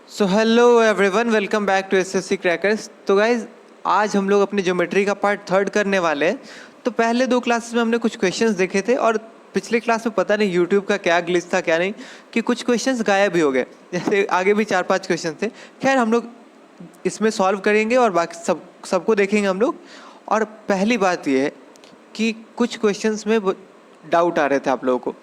So hello everyone, welcome back to SSC crackers. तो guys, आज हम लोग अपने ज्योमेट्री का पार्ट थर्ड करने वाले हैं। तो पहले दो क्लासेस में हमने कुछ क्वेश्चंस देखे थे और पिछले क्लास में पता नहीं यूट्यूब का क्या ग्लिच था क्या नहीं, कि कुछ क्वेश्चंस गायब भी हो गए। जैसे आगे भी 4-5 क्वेश्चन थे। खैर, हम लोग इसमें सॉल्व करेंगे और बाकी सबको देखेंगे हम लोग। और पहली बात ये है कि कुछ क्वेश्चंस में डाउट आ रहे थे आप लोगों को,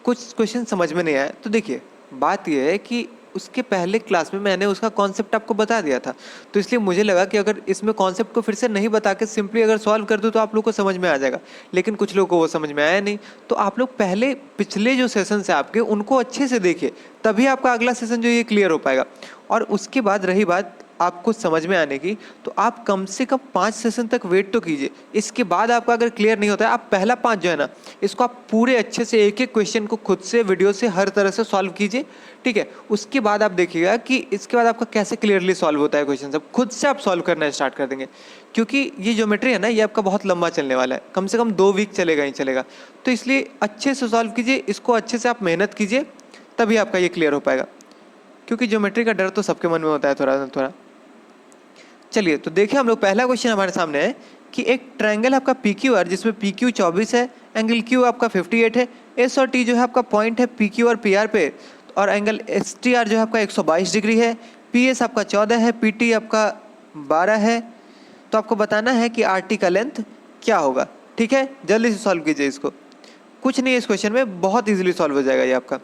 कुछ क्वेश्चन समझ में नहीं आया। तो देखिए, बात यह है कि उसके पहले क्लास में मैंने उसका कॉन्सेप्ट आपको बता दिया था, तो इसलिए मुझे लगा कि अगर इसमें कॉन्सेप्ट को फिर से नहीं बता के सिंपली अगर सॉल्व कर दूँ तो आप लोग को समझ में आ जाएगा। लेकिन कुछ लोगों को वो समझ में आया नहीं, तो आप लोग पहले पिछले जो सेशन है आपके उनको अच्छे से देखिए, तभी आपका अगला सेशन जो ये क्लियर हो पाएगा। और उसके बाद रही बात आपको समझ में आने की, तो आप कम से कम 5 सेशन तक वेट तो कीजिए। इसके बाद आपका अगर क्लियर नहीं होता है, आप पहला 5 जो है ना, इसको आप पूरे अच्छे से एक एक क्वेश्चन को खुद से वीडियो से हर तरह से सॉल्व कीजिए, ठीक है। उसके बाद आप देखिएगा कि इसके बाद आपका कैसे क्लियरली सॉल्व होता है क्वेश्चन। सब खुद से आप सॉल्व करना स्टार्ट कर देंगे, क्योंकि ये ज्योमेट्री है ना, ये आपका बहुत लंबा चलने वाला है, कम से कम 2 वीक चलेगा ही चलेगा। तो इसलिए अच्छे से सॉल्व कीजिए, इसको अच्छे से आप मेहनत कीजिए, तभी आपका ये क्लियर हो पाएगा। क्योंकि ज्योमेट्री का डर तो सबके मन में होता है थोड़ा थोड़ा। चलिए, तो देखिए हम लोग पहला क्वेश्चन हमारे सामने है कि एक ट्रायंगल आपका पी क्यू आर, जिसमें पी क्यू 24 है, एंगल क्यू आपका 58 है, एस और टी जो है आपका पॉइंट है पी क्यू और पी आर पे, और एंगल एस टी आर जो है आपका 122 डिग्री है, पी एस आपका 14 है, पी टी आपका 12 है। तो आपको बताना है कि आर टी का लेंथ क्या होगा, ठीक है। जल्दी से सॉल्व कीजिए इसको, कुछ नहीं है इस क्वेश्चन में, बहुत ईजिली सॉल्व हो जाएगा ये आपका।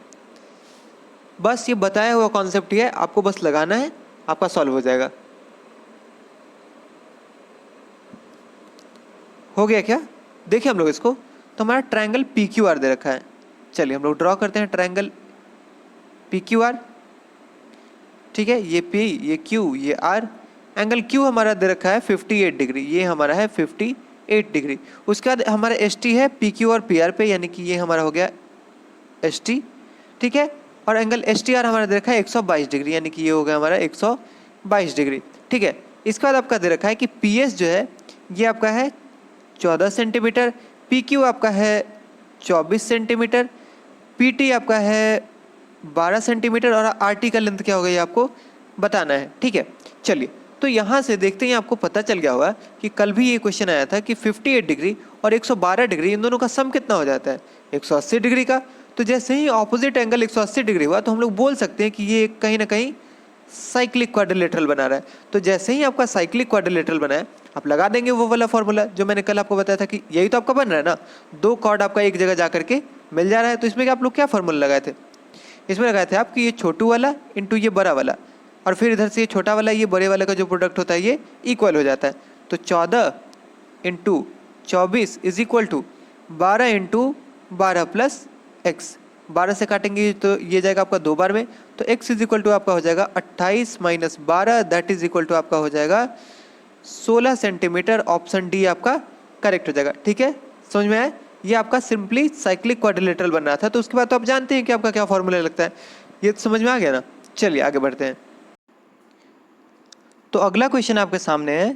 बस ये बताया हुआ कॉन्सेप्ट ही है, आपको बस लगाना है, आपका सॉल्व हो जाएगा। हो गया क्या? देखिए हम लोग इसको, तो हमारा ट्रायंगल पी क्यू आर दे रखा है। चलिए हम लोग ड्रॉ करते हैं ट्रायंगल पी क्यू आर, ठीक है। ये पी, ये क्यू, ये आर। एंगल क्यू हमारा दे रखा है 58 डिग्री, ये हमारा है 58 डिग्री। उसके बाद हमारा एस टी है पी क्यू और पी आर पे, यानी कि ये हमारा हो गया एस टी, ठीक है। और एंगल एस टी आर हमारा दे रखा है 122 डिग्री, यानी कि ये हो गया हमारा 122 डिग्री, ठीक है। इसके बाद आपका दे रखा है कि पी एस जो है ये आपका है 14 सेंटीमीटर, पी क्यू आपका है 24 सेंटीमीटर, पी टी आपका है 12 सेंटीमीटर, और आर टी का लेंथ क्या होगा ये आपको बताना है, ठीक है। चलिए, तो यहाँ से देखते हैं, आपको पता चल गया होगा कि कल भी ये क्वेश्चन आया था कि 58 डिग्री और 112 डिग्री, इन दोनों का सम कितना हो जाता है? 180 डिग्री का। तो जैसे ही ऑपोजिट एंगल 180 डिग्री हुआ, तो हम लोग बोल सकते हैं कि ये कहीं ना कहीं साइक्लिक क्वाड्रिलेटरल बना रहा है। तो जैसे ही आपका साइक्लिक क्वाड्रिलेटरल बना है, आप लगा देंगे वो वाला फॉर्मूला जो मैंने कल आपको बताया था, कि यही तो आपका बन रहा है ना, 2 कॉर्ड आपका एक जगह जा करके मिल जा रहा है। तो इसमें आप लोग क्या फॉर्मूला लगाए थे? इसमें लगाए थे आप कि ये छोटू वाला इंटू ये बड़ा वाला, और फिर इधर से ये छोटा वाला ये बड़े वाले का जो प्रोडक्ट होता है ये इक्वल हो जाता है। तो 14 into 24 is equal to 12 into 12 plus x. 12 से काटेंगे तो ये जाएगा आपका 2 बार में, तो x इज इक्वल टू आपका हो जाएगा 28 minus 12, that is equal to आपका हो जाएगा 16 सेंटीमीटर। ऑप्शन डी आपका करेक्ट हो जाएगा, ठीक है। समझ में आया? ये आपका सिंपली साइक्लिक क्वाड्रिलेटरल बन रहा था। तो उसके बाद तो आप जानते हैं कि आपका क्या फॉर्मूला लगता है, ये तो समझ में आ गया ना। चलिए आगे बढ़ते हैं। तो अगला क्वेश्चन आपके सामने है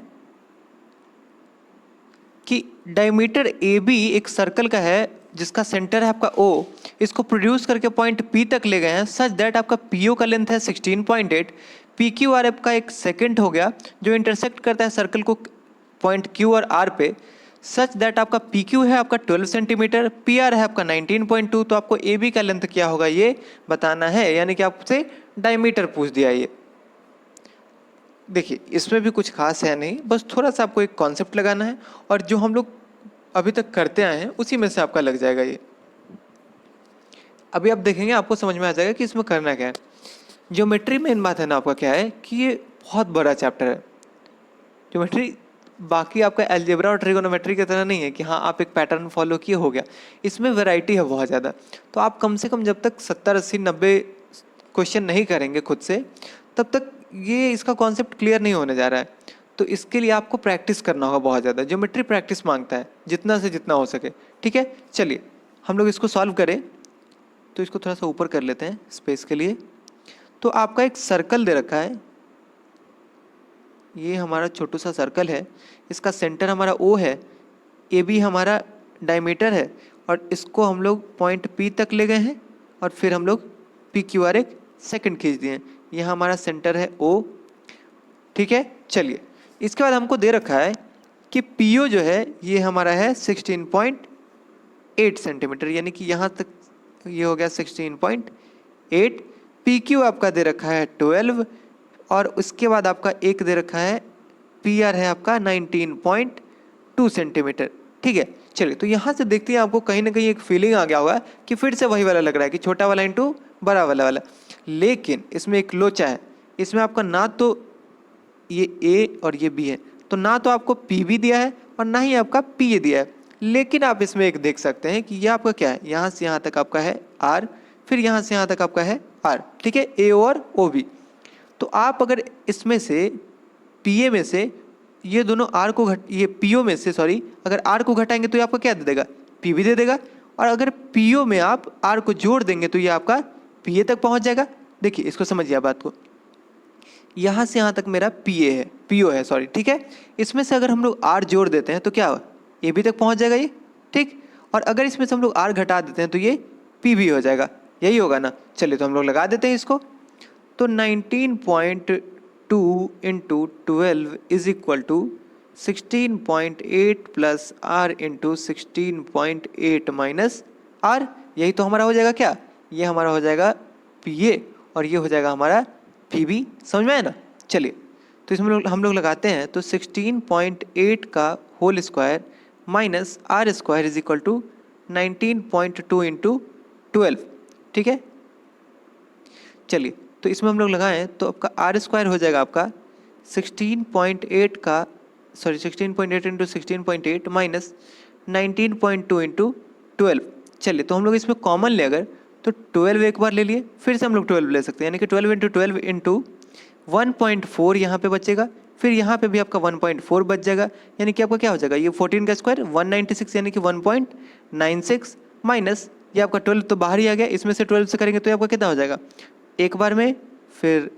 कि डायमीटर ए बी एक सर्कल का है, जिसका सेंटर है आपका O, इसको प्रोड्यूस करके पॉइंट P तक ले गए हैं, सच दैट आपका PO का लेंथ है 16.8, PQ R आपका एक सेकंड हो गया जो इंटरसेक्ट करता है सर्कल को पॉइंट Q और R पे, सच दैट आपका PQ है आपका 12 सेंटीमीटर, PR है आपका 19.2। तो आपको AB का लेंथ क्या होगा ये बताना है, यानी कि आपसे डायमीटर पूछ दिया ये। देखिए, इसमें भी कुछ खास है नहीं, बस थोड़ा सा आपको एक कॉन्सेप्ट लगाना है, और जो हम लोग अभी तक करते आए हैं उसी में से आपका लग जाएगा ये। अभी आप देखेंगे, आपको समझ में आ जाएगा कि इसमें करना क्या है। ज्योमेट्री में इन बात है ना आपका क्या है कि ये बहुत बड़ा चैप्टर है। ज्योमेट्री बाकी आपका अलजेब्रा और ट्रिगोनोमेट्री की तरह नहीं है कि हाँ आप एक पैटर्न फॉलो किए हो गया। इसमें वैरायटी है बहुत ज़्यादा। तो आप कम से कम जब तक 70, 80, 90 क्वेश्चन नहीं करेंगे खुद से, तब तक ये इसका कॉन्सेप्ट क्लियर नहीं होने जा रहा है। तो इसके लिए आपको प्रैक्टिस करना होगा बहुत ज़्यादा। ज्योमेट्री प्रैक्टिस मांगता है, जितना से जितना हो सके, ठीक है। चलिए हम लोग इसको सॉल्व करें। तो इसको थोड़ा सा ऊपर कर लेते हैं स्पेस के लिए। तो आपका एक सर्कल दे रखा है, ये हमारा छोटू सा सर्कल है, इसका सेंटर हमारा O है, ए बी हमारा डायमीटर है, और इसको हम लोग पॉइंट P तक ले गए हैं, और फिर हम लोग PQR एक सेकंड खींच दिए हैं। यहाँ हमारा सेंटर है O, ठीक है। चलिए इसके बाद हमको दे रखा है कि PO जो है ये हमारा है 16.8 सेंटीमीटर, यानी कि यहाँ तक ये हो गया 16.8। PQ आपका दे रखा है 12 और उसके बाद आपका एक दे रखा है PR है आपका 19.2 सेंटीमीटर, ठीक है। चलिए तो यहाँ से देखते हैं आपको कहीं ना कहीं एक फीलिंग आ गया होगा कि फिर से वही वाला लग रहा है कि छोटा वाला इंटू बड़ा वाला, लेकिन इसमें एक लोचा है। इसमें आपका ना तो ये A और ये B है, तो ना तो आपको PB दिया है और ना ही आपका PA दिया है, लेकिन आप इसमें एक देख सकते हैं कि ये आपका क्या है, यहाँ से यहाँ तक आपका है R, फिर यहाँ से यहाँ तक आपका है R, ठीक है, A और OB। तो आप अगर इसमें से PA में से ये दोनों R को ये PO में से अगर R को घटाएंगे तो ये आपका क्या दे देगा, PB दे देगा। और अगर PO में आप R को जोड़ देंगे तो ये आपका PA तक पहुंच जाएगा। देखिए इसको समझिए बात को, यहाँ से यहाँ तक मेरा PO है, ठीक है। इसमें से अगर हम लोग R जोड़ देते हैं तो क्या होगा, AB तक पहुँच जाएगा ये, ठीक। और अगर इसमें से हम लोग R घटा देते हैं तो ये PB हो जाएगा, यही होगा ना। चलिए तो हम लोग लगा देते हैं इसको। तो 19.2 into 12 is equal to 16.8 plus R into 16.8 minus R, यही तो हमारा हो जाएगा क्या, ये हमारा हो जाएगा PA और ये हो जाएगा हमारा PB, समझ में आया ना। चलिए तो इसमें हम लोग लगाते हैं, तो 16.8 का whole square minus R square is equal to 19.2 into 12, ठीक है। चलिए तो इसमें हम लोग लगाएं तो आपका R स्क्वायर हो जाएगा आपका 16.8 इंटू 16.8 माइनस 19.2 इंटू 12। चलिए तो हम लोग इसमें कॉमन ले अगर तो 12 एक बार ले लिए, फिर से हम लोग 12 ले सकते हैं, यानी कि 12 इंटू 12 इंटू 1.4 यहाँ पे बचेगा, फिर यहाँ पे भी आपका 1.4 बच जाएगा, यानी कि आपका क्या हो जाएगा, ये 14 का स्क्वायर 196 यानी कि 1.96 माइनस ये आपका 12 तो बाहर ही आ गया, इसमें से 12 से करेंगे तो ये आपका कितना हो जाएगा, एक बार में, फिर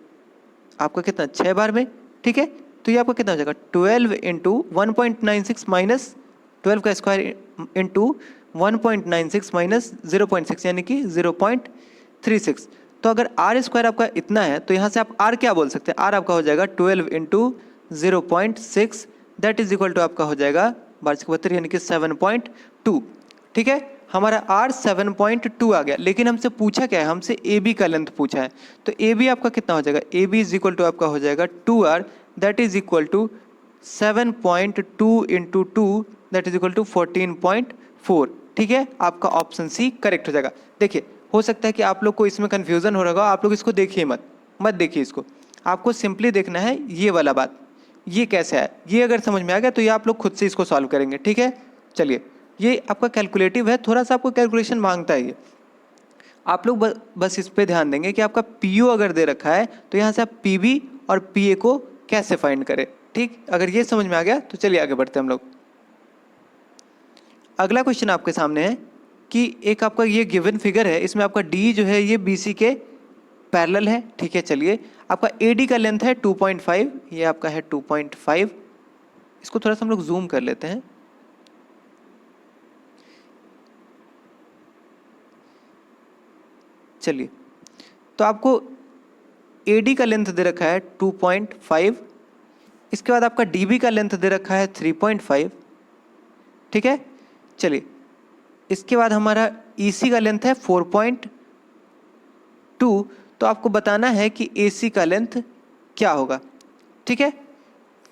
आपका कितना 6 बार में, ठीक है। तो ये आपका कितना हो जाएगा 12 इंटू 1.96 माइनस 12 का स्क्वायर इंटू 1.96 माइनस 0.6 यानी कि 0.36। तो अगर R स्क्वायर आपका इतना है तो यहाँ से आप R क्या बोल सकते हैं, R आपका हो जाएगा 12 into 0.6 that is equal to आपका हो जाएगा 12 यानी कि 7.2, ठीक है। हमारा R 7.2 आ गया, लेकिन हमसे पूछा क्या है, हमसे AB का लेंथ पूछा है। तो AB आपका कितना हो जाएगा, AB इज इक्वल टू आपका हो जाएगा 2R that is equal to 7.2 into 2 that is equal to 14.4, ठीक है। आपका ऑप्शन सी करेक्ट हो जाएगा। देखिए हो सकता है कि आप लोग को इसमें कन्फ्यूजन हो रहा होगा, आप लोग इसको देखिए मत देखिए इसको, आपको सिंपली देखना है ये वाला बात, ये कैसे है, ये अगर समझ में आ गया तो ये आप लोग खुद से इसको सॉल्व करेंगे, ठीक है। चलिए ये आपका कैलकुलेटिव है, थोड़ा सा आपको कैलकुलेशन मांगता है ये, आप लोग बस इस पे ध्यान देंगे कि आपका PO अगर दे रखा है तो यहाँ से आप PB और PA को कैसे फाइंड करें, ठीक। अगर ये समझ में आ गया तो चलिए आगे बढ़ते हैं हम लोग। अगला क्वेश्चन आपके सामने है कि एक आपका ये गिवन फिगर है, इसमें आपका D जो है ये BC के पैरेलल है, ठीक है। चलिए आपका AD का लेंथ है 2.5, ये आपका है 2.5, इसको थोड़ा सा हम लोग जूम कर लेते हैं। चलिए तो आपको AD का लेंथ दे रखा है 2.5, इसके बाद आपका DB का लेंथ दे रखा है 3.5, ठीक है। चलिए इसके बाद हमारा EC का लेंथ है 4.2, तो आपको बताना है कि AC का लेंथ क्या होगा, ठीक है।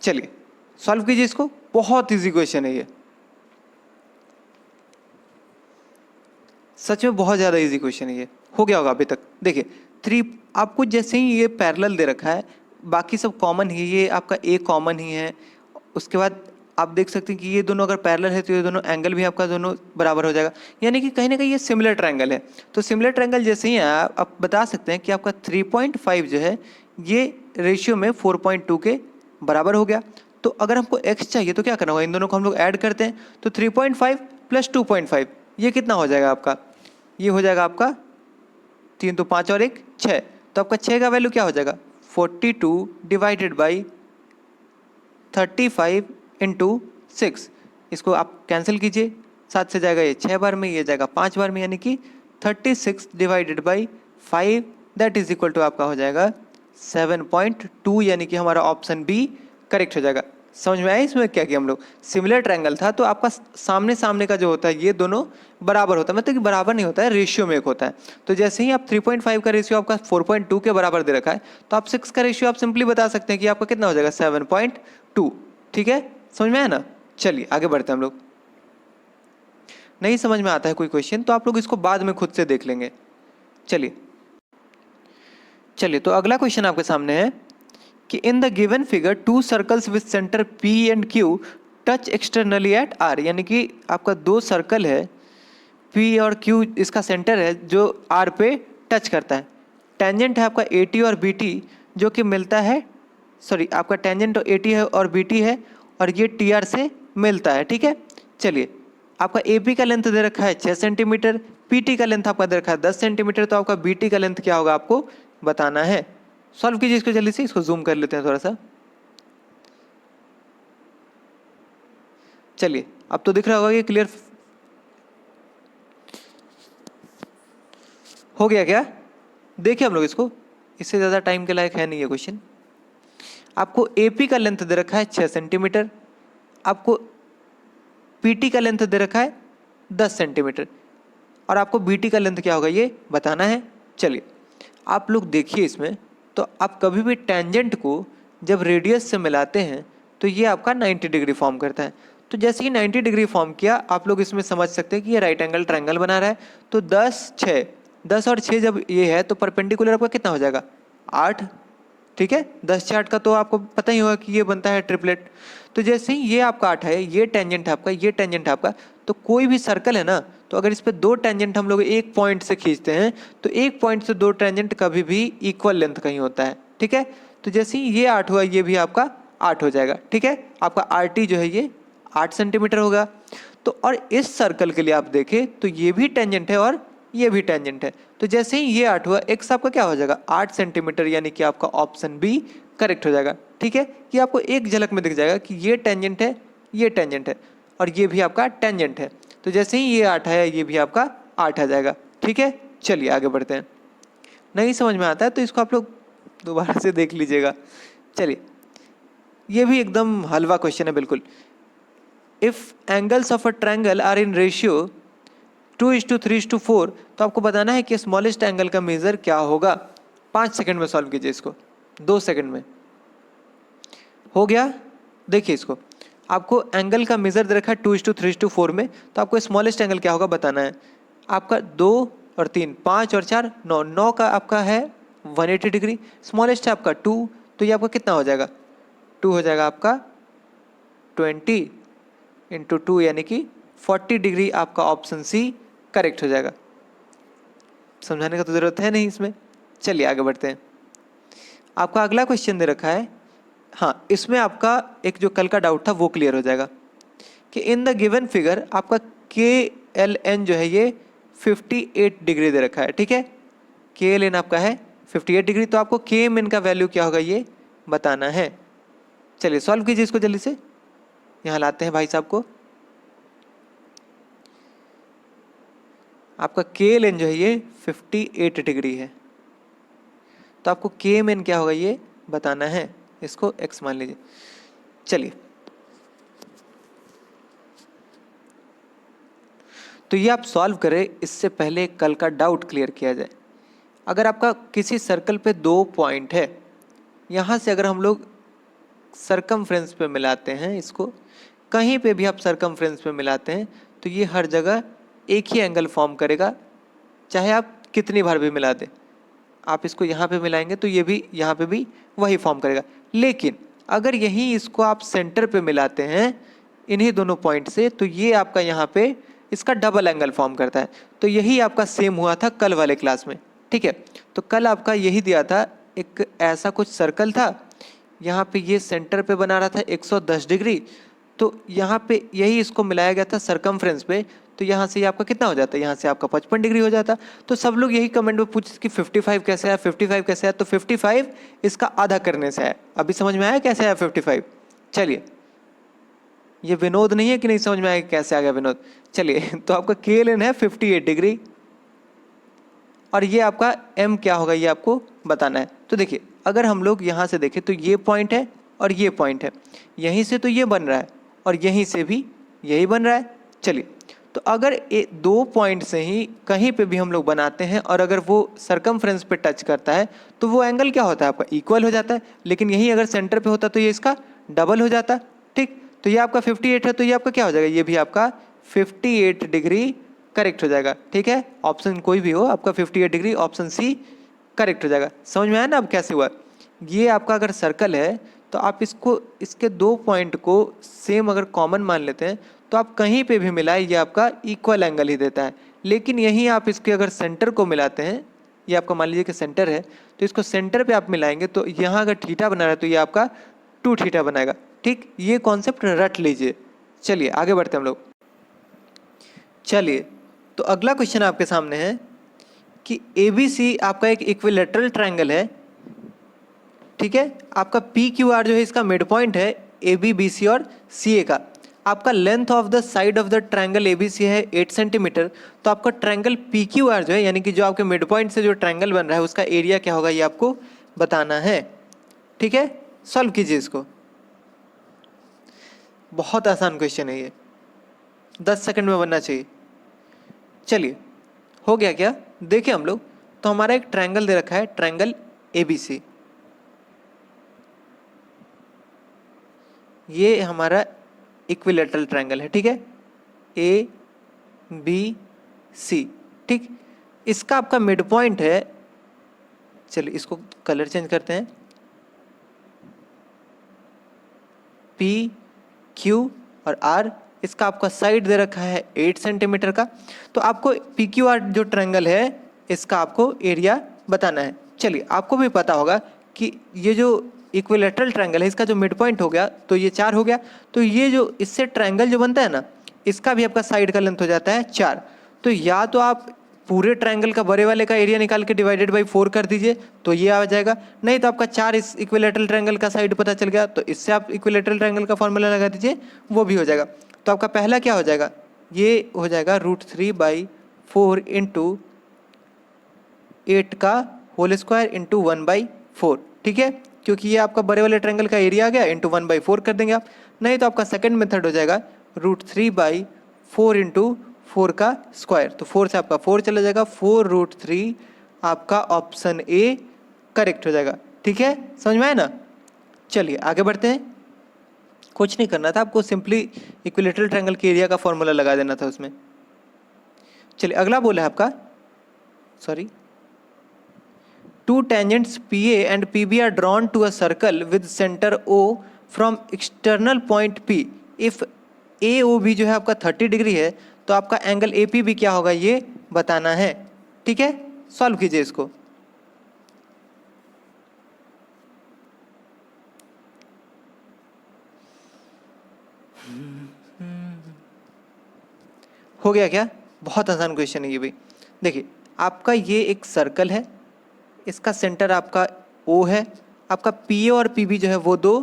चलिए सॉल्व कीजिए इसको, बहुत इजी क्वेश्चन है ये, सच में बहुत ज़्यादा इजी क्वेश्चन है ये, हो गया होगा अभी तक। देखिए 3 आपको जैसे ही ये पैरेलल दे रखा है, बाकी सब कॉमन ही, ये आपका A कॉमन ही है, उसके बाद आप देख सकते हैं कि ये दोनों अगर पैरेलल है तो ये दोनों एंगल भी आपका दोनों बराबर हो जाएगा, यानी कि कहीं ना कहीं ये सिमिलर ट्रायंगल है। तो सिमिलर ट्रायंगल जैसे ही है आप बता सकते हैं कि आपका 3.5 जो है ये रेशियो में 4.2 के बराबर हो गया। तो अगर हमको x चाहिए तो क्या करना होगा, इन दोनों को हम लोग ऐड करते हैं, तो 3.5 प्लस 2.5 ये कितना हो जाएगा आपका, ये हो जाएगा आपका 3 तो 5 और 1 6, तो आपका 6 का वैल्यू क्या हो जाएगा 42 डिवाइडेड बाई 35 इंटू 6, इसको आप कैंसिल कीजिए, 7 से जाएगा ये 6 बार में, ये जाएगा 5 बार में, यानी कि 36 divided by 5 that is equal to आपका हो जाएगा 7.2 यानी कि हमारा ऑप्शन बी करेक्ट हो जाएगा। समझ में आया इसमें क्या किया हम लोग? सिमिलर ट्रायंगल था तो आपका सामने सामने का जो होता है ये दोनों बराबर होता है, मतलब कि बराबर नहीं होता है, रेशियो में एक होता है। तो जैसे ही आप 3.5 का रेशियो आपका 4.2 के बराबर दे रखा है तो आप 6 का रेशियो आप सिंपली बता सकते हैं कि आपका कितना हो जाएगा 7.2। ठीक है, समझ में आया ना? चलिए आगे बढ़ते हैं हम लोग। नहीं समझ में आता है कोई क्वेश्चन तो आप लोग इसको बाद में खुद से देख लेंगे। चलिए चलिए तो अगला क्वेश्चन आपके सामने है कि in the given figure two circles with centre P and Q touch externally at R, यानी कि आपका दो सर्कल है P और Q, इसका सेंटर है जो R पे टच करता है। टेंजेंट है आपका AT और BT जो कि मिलता है, सॉरी आपका टेंजेंट AT है और BT है और ये TR से मिलता है। ठीक है, चलिए आपका AP का लेंथ दे रखा है 6 सेंटीमीटर, PT का लेंथ आपका दे रखा है 10 सेंटीमीटर, तो आपका BT का लेंथ क्या होगा आपको बताना है। सॉल्व कीजिए इसको जल्दी से, इसको जूम कर लेते हैं थोड़ा सा। चलिए अब तो दिख रहा होगा ये क्लियर हो गया क्या? देखिए हम लोग इसको, इससे ज़्यादा टाइम के लायक है नहीं ये क्वेश्चन। आपको AP का लेंथ दे रखा है 6 सेंटीमीटर, आपको PT का लेंथ दे रखा है 10 सेंटीमीटर और आपको BT का लेंथ क्या होगा ये बताना है। चलिए आप लोग देखिए इसमें, तो आप कभी भी टेंजेंट को जब रेडियस से मिलाते हैं तो ये आपका 90 डिग्री फॉर्म करता है। तो जैसे ही 90 डिग्री फॉर्म किया आप लोग इसमें समझ सकते हैं कि ये राइट एंगल ट्रायंगल बना रहा है। तो 10 और 6 जब ये है तो परपेंडिकुलर आपका कितना हो जाएगा 8। ठीक है, 10 से 8 का तो आपको पता ही होगा कि ये बनता है ट्रिपलेट। तो जैसे ही ये आपका 8 है, ये टेंजेंट है आपका, ये टेंजेंट है आपका, तो कोई भी सर्कल है ना, तो अगर इस पे दो टेंजेंट हम लोग एक पॉइंट से खींचते हैं तो एक पॉइंट से दो टेंजेंट कभी भी इक्वल लेंथ का ही होता है। ठीक है, तो जैसे ही ये 8 हुआ ये भी आपका 8 हो जाएगा। ठीक है, आपका RT जो है ये 8 सेंटीमीटर होगा। तो और इस सर्कल के लिए आप देखें तो ये भी टेंजेंट है और ये भी टेंजेंट है। तो जैसे ही ये 8 हुआ एक्स आपका क्या हो जाएगा 8 सेंटीमीटर, यानी कि आपका ऑप्शन बी करेक्ट हो जाएगा। ठीक है, ये आपको एक झलक में दिख जाएगा कि ये टेंजेंट है, ये टेंजेंट है और ये भी आपका टेंजेंट है। तो जैसे ही ये 8 है ये भी आपका 8 आ जाएगा। ठीक है, चलिए आगे बढ़ते हैं। नहीं समझ में आता है तो इसको आप लोग दोबारा से देख लीजिएगा। चलिए ये भी एकदम हलवा क्वेश्चन है बिल्कुल। If angles of a triangle are in ratio 2:3:4, तो आपको बताना है कि स्मॉलेस्ट एंगल का मेजर क्या होगा। 5 सेकंड में सॉल्व कीजिए इसको, 2 सेकंड में हो गया। देखिए इसको, आपको एंगल का मेजर दे रखा है 2:3:4 में, तो आपको स्मॉलेस्ट एंगल क्या होगा बताना है। आपका 2 और 3 5 और 4 9, 9 का आपका है 180 डिग्री, स्मॉलेस्ट है आपका 2, तो ये आपका कितना हो जाएगा 2 हो जाएगा आपका 20 × 2 यानी कि 40 डिग्री। आपका ऑप्शन सी करेक्ट हो जाएगा। समझाने का तो ज़रूरत है नहीं इसमें। चलिए आगे बढ़ते हैं। आपका अगला क्वेश्चन दे रखा है, हाँ इसमें आपका एक जो कल का डाउट था वो क्लियर हो जाएगा कि इन द गिवन फिगर आपका KLN जो है ये 58 डिग्री दे रखा है। ठीक है, KLN आपका है 58 डिग्री, तो आपको KMN का वैल्यू क्या होगा ये बताना है। चलिए सॉल्व कीजिए इसको जल्दी से, यहाँ लाते हैं भाई साहब को। आपका KLN जो है ये 58 डिग्री है, तो आपको KMN क्या होगा ये बताना है। इसको x मान लीजिए। चलिए तो ये आप सॉल्व करें, इससे पहले कल का डाउट क्लियर किया जाए। अगर आपका किसी सर्कल पे 2 पॉइंट है, यहाँ से अगर हम लोग सरकमफ्रेंस पे मिलाते हैं, इसको कहीं पे भी आप सरकमफ्रेंस पे मिलाते हैं तो ये हर जगह एक ही एंगल फॉर्म करेगा, चाहे आप कितनी बार भी मिला दें। आप इसको यहाँ पे मिलाएंगे तो ये भी यहाँ पे भी वही फॉर्म करेगा। लेकिन अगर यही इसको आप सेंटर पे मिलाते हैं इन्हीं दोनों पॉइंट से, तो ये आपका यहाँ पे इसका डबल एंगल फॉर्म करता है। तो यही आपका सेम हुआ था कल वाले क्लास में। ठीक है, तो कल आपका यही दिया था, एक ऐसा कुछ सर्कल था, यहाँ पे ये सेंटर पे बना रहा था 110 डिग्री, तो यहाँ पे यही इसको मिलाया गया था सरकमफ्रेंस पे, तो यहाँ से आपका कितना हो जाता है, यहाँ से आपका 55 डिग्री हो जाता। तो सब लोग यही कमेंट में पूछते कि 55 कैसे आया, 55 कैसे आया, तो 55 इसका आधा करने से आया। अभी समझ में आया कैसे आया 55? चलिए, ये विनोद नहीं है कि नहीं समझ में आया कैसे आ गया विनोद। चलिए तो आपका KLN है 58 डिग्री और ये आपका M क्या होगा ये आपको बताना है। तो देखिए अगर हम लोग यहाँ से देखें तो ये पॉइंट है और ये पॉइंट है, यहीं से तो ये बन रहा है और यहीं से भी यही बन रहा है। चलिए, तो अगर दो पॉइंट से ही कहीं पे भी हम लोग बनाते हैं और अगर वो सरकमफ्रेंस पे टच करता है तो वो एंगल क्या होता है आपका, इक्वल हो जाता है। लेकिन यही अगर सेंटर पे होता तो ये इसका डबल हो जाता। ठीक, तो ये आपका 58 है, तो ये आपका क्या हो जाएगा, ये भी आपका 58 डिग्री करेक्ट हो जाएगा। ठीक है, ऑप्शन कोई भी हो, आपका 58 डिग्री ऑप्शन सी करेक्ट हो जाएगा। समझ में आया ना अब कैसे हुआ। ये आपका अगर सर्कल है तो आप इसको, इसके दो पॉइंट को सेम अगर कॉमन मान लेते हैं तो आप कहीं पे भी मिलाए ये आपका इक्वल एंगल ही देता है। लेकिन यहीं आप इसके अगर सेंटर को मिलाते हैं, ये आपका मान लीजिए कि सेंटर है, तो इसको सेंटर पे आप मिलाएंगे तो यहाँ अगर थीटा बना रहा है तो ये आपका 2 थीटा बनाएगा। ठीक, ये कॉन्सेप्ट रट लीजिए। चलिए आगे बढ़ते हैं हम लोग। चलिए, तो अगला क्वेश्चन आपके सामने है कि ABC आपका एक इक्विलेटरल ट्रायंगल है। ठीक है, आपका PQR जो है इसका मिड पॉइंट है AB BC और CA का। आपका length of the side of the triangle ABC है 8 सेंटीमीटर। तो आपका ट्रायंगल PQR जो है, यानी कि जो आपके मिड पॉइंट से जो ट्रायंगल बन रहा है उसका एरिया क्या होगा ये आपको बताना है। ठीक है, सॉल्व कीजिए इसको। बहुत आसान क्वेश्चन है ये, 10 सेकंड में बनना चाहिए। चलिए, हो गया क्या, देखिए हम लोग, तो हमारा एक ट्रायंगल दे रखा है, ट्रायंगल ABC। ये हमारा इक्विलेटरल ट्रायंगल है। ठीक है, ABC। ठीक, इसका आपका मिड पॉइंट है, चलिए इसको कलर चेंज करते हैं, PQ और R। इसका आपका साइड दे रखा है 8 सेंटीमीटर का। तो आपको PQR जो ट्रायंगल है इसका आपको एरिया बताना है। चलिए, आपको भी पता होगा कि ये जो इक्विलेटरल ट्रायंगल है इसका जो मिड पॉइंट हो गया तो ये 4 हो गया। तो ये जो इससे ट्रायंगल जो बनता है ना, इसका भी आपका साइड का लेंथ हो जाता है 4। तो या तो आप पूरे ट्रायंगल का बड़े वाले का एरिया निकाल के डिवाइडेड बाई 4 कर दीजिए तो ये आ जाएगा, नहीं तो आपका 4 इस इक्विलेटरल ट्रायंगल का साइड पता चल गया तो इससे आप इक्विलेटरल ट्रायंगल का फॉर्मूला लगा दीजिए, वो भी हो जाएगा। तो आपका पहला क्या हो जाएगा, ये हो जाएगा √3/4 इंटू 8 का होल स्क्वायर इंटू 1/4। ठीक है, क्योंकि ये आपका बड़े वाले ट्रायंगल का एरिया आ गया, इंटू 1/4 कर देंगे आप। नहीं तो आपका सेकंड मेथड हो जाएगा √3/4 इंटू 4 का स्क्वायर। तो 4 से आपका 4 चला जाएगा, 4√3 आपका ऑप्शन ए करेक्ट हो जाएगा। ठीक है, समझ में आया ना। चलिए आगे बढ़ते हैं। कुछ नहीं करना था आपको, सिंपली इक्विलेटरल ट्रायंगल के एरिया का फॉर्मूला लगा देना था उसमें। चलिए अगला बोला है आपका, sorry, 2 tangents PA and PB are drawn to a circle with center O from external point P. If AOB जो है आपका 30 डिग्री है तो आपका एंगल APB क्या होगा ये बताना है। ठीक है, सॉल्व कीजिए इसको। हो गया क्या, बहुत आसान क्वेश्चन है ये भी। देखिए, आपका ये एक सर्कल है, इसका सेंटर आपका O है, आपका PA और PB जो है वो दो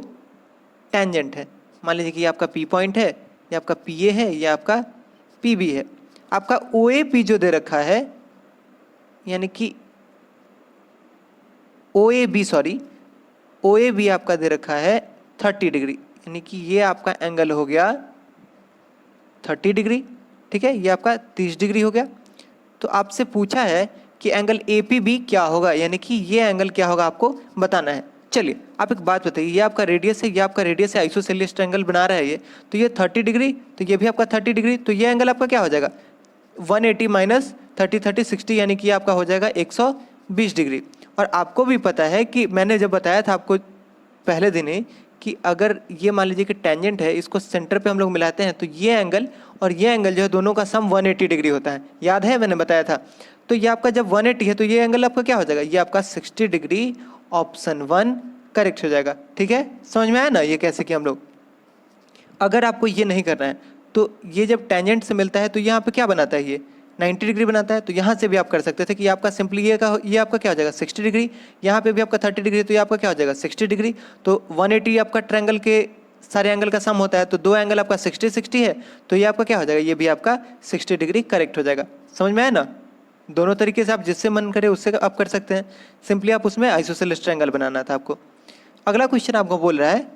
टेंजेंट है। मान लीजिए कि ये आपका P पॉइंट है, ये आपका PA है, ये आपका PB है। आपका OAP जो दे रखा है, यानी कि OAB आपका दे रखा है 30 डिग्री, यानी कि ये आपका एंगल हो गया 30 डिग्री। ठीक है, ये आपका 30 डिग्री हो गया। तो आपसे पूछा है कि एंगल APB क्या होगा, यानी कि ये एंगल क्या होगा आपको बताना है। चलिए आप एक बात बताइए, ये आपका रेडियस है, ये आपका रेडियस है, आइसोसेलेस ट्रायंगल बना रहा है ये, तो ये 30 डिग्री, तो ये भी आपका 30 डिग्री, तो ये एंगल आपका क्या हो जाएगा 180 माइनस 30 30 60, यानी कि आपका हो जाएगा 120 डिग्री। और आपको भी पता है कि मैंने जब बताया था आपको पहले दिन ही कि अगर ये मान लीजिए कि टेंजेंट है, इसको सेंटर पे हम लोग मिलाते हैं तो ये एंगल और ये एंगल जो है दोनों का सम 180 डिग्री होता है, याद है मैंने बताया था। तो ये आपका जब 180 है तो ये एंगल आपका क्या हो जाएगा, ये आपका 60 डिग्री, ऑप्शन 1 करेक्ट हो जाएगा। ठीक है, समझ में आया ना ये कैसे कि हम लोग। अगर आपको ये नहीं करना है तो ये जब टेंजेंट से मिलता है तो यहाँ पे क्या बनाता है, ये 90 डिग्री बनाता है। तो यहाँ से भी आप कर सकते थे कि आपका सिंपली ये आपका क्या हो जाएगा 60 डिग्री, यहाँ पे भी आपका 30 डिग्री, तो ये आपका क्या हो जाएगा 60 डिग्री। तो 180 आपका ट्रायंगल के सारे एंगल का सम होता है, तो दो एंगल आपका 60 60 है, तो ये आपका क्या हो जाएगा, ये भी आपका 60 डिग्री करेक्ट हो जाएगा। समझ में आया ना। दोनों तरीके से आप जिससे मन करे उससे आप कर सकते हैं। सिंपली आप उसमें आइसोसेलेस ट्रायंगल बनाना था आपको। अगला क्वेश्चन आपको बोल रहा है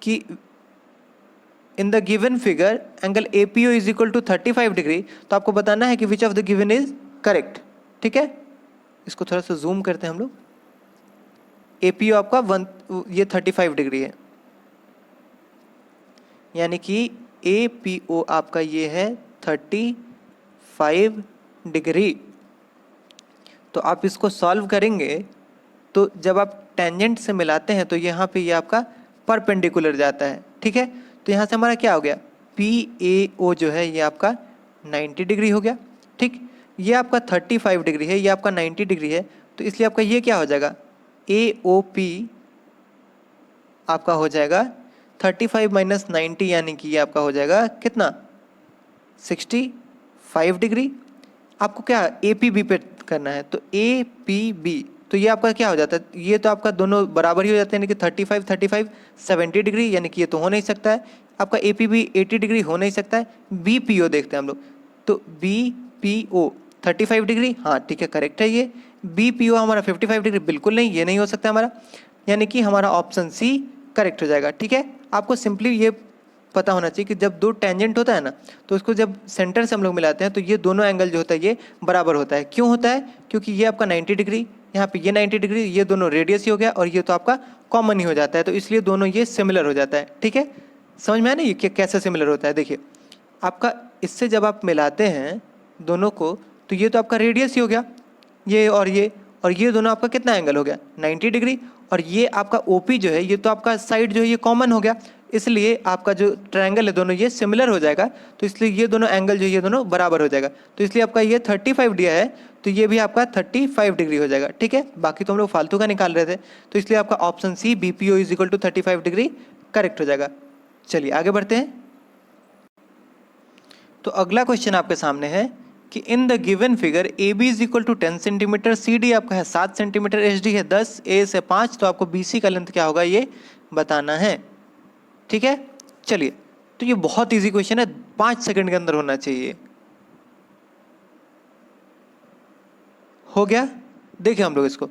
कि in the given figure angle APO is equal to 35 degree, तो आपको बताना है कि which of the given is correct. ठीक है, इसको थोड़ा सा जूम करते हैं हम लोग। APO आपका ये 35 डिग्री है, यानी कि APO आपका ये है 35 डिग्री। तो आप इसको सॉल्व करेंगे तो जब आप टेंजेंट से मिलाते हैं तो यहाँ पे ये आपका परपेंडिकुलर जाता है। ठीक है, तो यहाँ से हमारा क्या हो गया, PAO जो है ये आपका 90 डिग्री हो गया। ठीक, ये आपका 35 डिग्री है, ये आपका 90 डिग्री है, तो इसलिए आपका ये क्या हो जाएगा, AOP आपका हो जाएगा 35 माइनस 90, यानी कि ये आपका हो जाएगा कितना, 65 डिग्री। आपको क्या APB पे करना है, तो APB, तो ये आपका क्या हो जाता है, ये तो आपका दोनों बराबर ही हो जाते हैं, यानी कि 35 70 डिग्री, यानी कि ये तो हो नहीं सकता है। आपका APB 80 डिग्री हो नहीं सकता है। BPO देखते हैं हम लोग, तो BPO 35 डिग्री, हाँ ठीक है करेक्ट है ये। BPO हमारा 55 डिग्री, बिल्कुल नहीं, ये नहीं हो सकता हमारा, यानी कि हमारा ऑप्शन C करेक्ट हो जाएगा। ठीक है, आपको सिंपली ये पता होना चाहिए कि जब दो टेंजेंट होता है ना, तो उसको जब सेंटर से हम लोग मिलाते हैं तो ये दोनों एंगल जो होता है ये बराबर होता है। क्यों होता है, क्योंकि ये आपका 90 डिग्री, यहाँ पे ये 90 डिग्री, ये दोनों रेडियस ही हो गया, और ये तो आपका कॉमन ही हो जाता है, तो इसलिए दोनों ये सिमिलर हो जाता है। ठीक है, समझ में आया ना ये कैसे सिमिलर होता है। देखिए आपका इससे जब आप मिलाते हैं दोनों को, तो ये तो आपका रेडियस ही हो गया, ये और ये दोनों आपका कितना एंगल हो गया, 90 डिग्री, और ये आपका OP जो है ये तो आपका साइड जो है ये कॉमन हो गया, इसलिए आपका जो ट्रायंगल है दोनों ये सिमिलर हो जाएगा, तो इसलिए ये दोनों एंगल जो है ये दोनों बराबर हो जाएगा, तो इसलिए आपका ये 35 दिया है, तो ये भी आपका 35 डिग्री हो जाएगा। ठीक है, बाकी तो हम लोग फालतू का निकाल रहे थे, तो इसलिए आपका option C BPO is equal to 35 degree correct हो जाएगा। चलिए आगे बढ़ते हैं। तो अगला क्वेश्चन आपके सामने है कि in the given figure AB is equal to 10 centimetre, CD आपका है 7 सेंटीमीटर, HD है 10, A से 5, तो आपको BC का लेंथ क्या होगा ये बताना है। ठीक है, चलिए, तो ये बहुत इजी क्वेश्चन है, 5 सेकंड के अंदर होना चाहिए। हो गया, देखिए हम लोग इसको,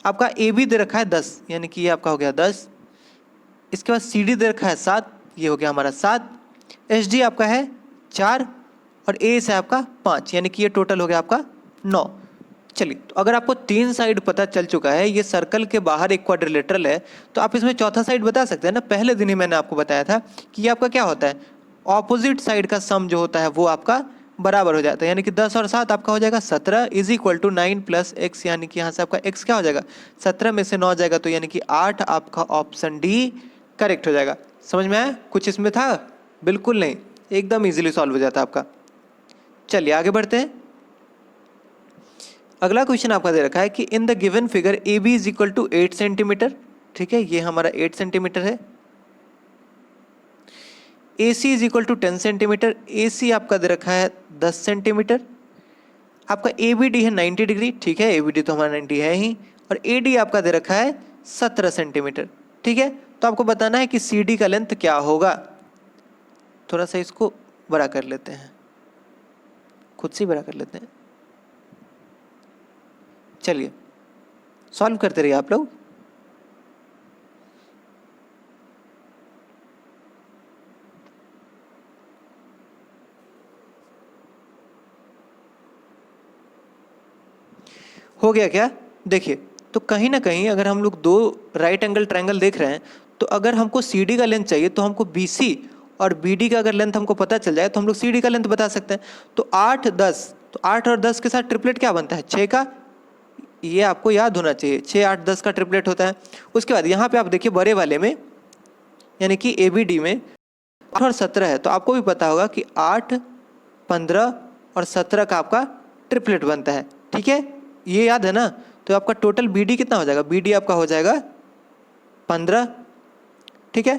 आपका AB दे रखा है 10, यानी कि ये आपका हो गया 10, इसके बाद CD दे रखा है 7, ये हो गया हमारा 7, HD आपका है 4, और A से आपका 5, यानी कि ये टोटल हो गया आपका 9। चलिए, तो अगर आपको 3 साइड पता चल चुका है, ये सर्कल के बाहर एक क्वाड्रिलेटरल है, तो आप इसमें चौथा साइड बता सकते हैं ना। पहले दिन ही मैंने आपको बताया था कि ये आपका क्या होता है, ऑपोजिट साइड का सम जो होता है वो आपका बराबर हो जाता है, यानी कि 10 और 7 आपका हो जाएगा 17 is equal to 9 plus x, यानी कि यहाँ से आपका x क्या हो जाएगा, 17 में से 9 जाएगा तो यानी कि 8, आपका ऑप्शन D करेक्ट हो जाएगा। समझ में आया, कुछ इसमें था, बिल्कुल नहीं, एकदम इजीली सॉल्व हो जाता आपका। चलिए आगे बढ़ते हैं। अगला क्वेश्चन आपका दे रखा है कि in the given figure AB is equal to 8 centimetre. ठीक है, ये हमारा 8 सेंटीमीटर है। AC is equal to 10 centimetre, AC आपका दे रखा है 10 सेंटीमीटर। आपका ABD है 90 डिग्री, ठीक है, ABD तो हमारा 90 है ही, और AD आपका दे रखा है 17 सेंटीमीटर। ठीक है, तो आपको बताना है कि CD का लेंथ क्या होगा। थोड़ा सा इसको बड़ा कर लेते हैं, खुद से बड़ा कर लेते हैं। चलिए सॉल्व करते रहिए आप लोग। हो गया क्या, देखिए, तो कहीं ना कहीं अगर हम लोग दो राइट एंगल ट्रायंगल देख रहे हैं, तो अगर हमको CD का लेंथ चाहिए तो हमको BC और BD का अगर लेंथ हमको पता चल जाए तो हम लोग CD का लेंथ बता सकते हैं। तो 8 10, तो 8 और 10 के साथ ट्रिपलेट क्या बनता है, 6 का, ये आपको याद होना चाहिए, 6 8 10 का ट्रिपलेट होता है। उसके बाद यहाँ पे आप देखिए बड़े वाले में, यानी कि ABD में 8 और 17 है, तो आपको भी पता होगा कि 8 15 और 17 का आपका ट्रिपलेट बनता है। ठीक है, ये याद है ना, तो आपका टोटल BD कितना हो जाएगा, BD आपका हो जाएगा 15। ठीक है,